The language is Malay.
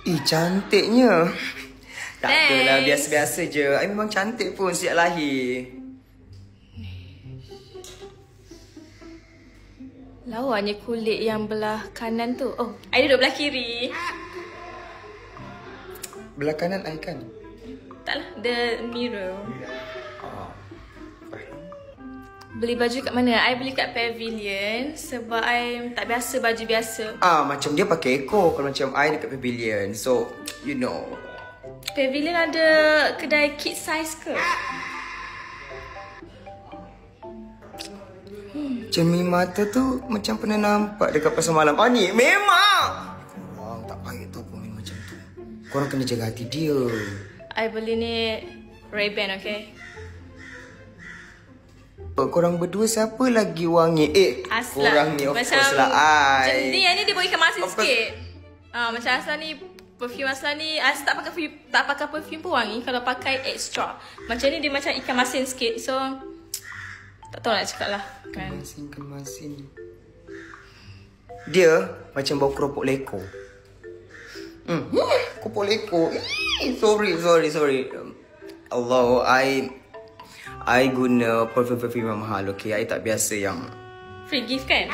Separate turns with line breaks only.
Cantiknya. Tak adalah, biasa-biasa je. I memang cantik pun sejak lahir.
Lawanya kulit yang belah kanan tu. Oh, I duduk belah kiri.
Belah kanan I kan?
Taklah, the mirror. Beli baju kat mana? I beli kat Pavilion sebab I tak biasa baju biasa.
Macam dia pakai ekor kalau macam I dekat Pavilion. So, you know.
Pavilion ada kedai kid size ke?
Cermin mata tu macam pernah nampak dekat pasar malam. Ni memang. Korang tak payah tu komen macam tu. Korang kena jaga hati dia.
I beli ni Ray-Ban, okay?
Korang berdua siapa lagi wangi?
Aslan.
Korang ni of
macam,
course lah
macam
I.
ni dia boleh ikan masin sikit. Macam Aslan ni, perfume Aslan ni Aslan tak pakai perfume pun wangi kalau pakai extra. Macam ni dia macam ikan masin sikit. So tak tahu nak cakap lah kan.
Kemasin. Dia macam bau keropok leko. Keropok leko. Sorry. Allah, I guna perfume yang mahal, okay? I tak biasa yang
Free gift kan?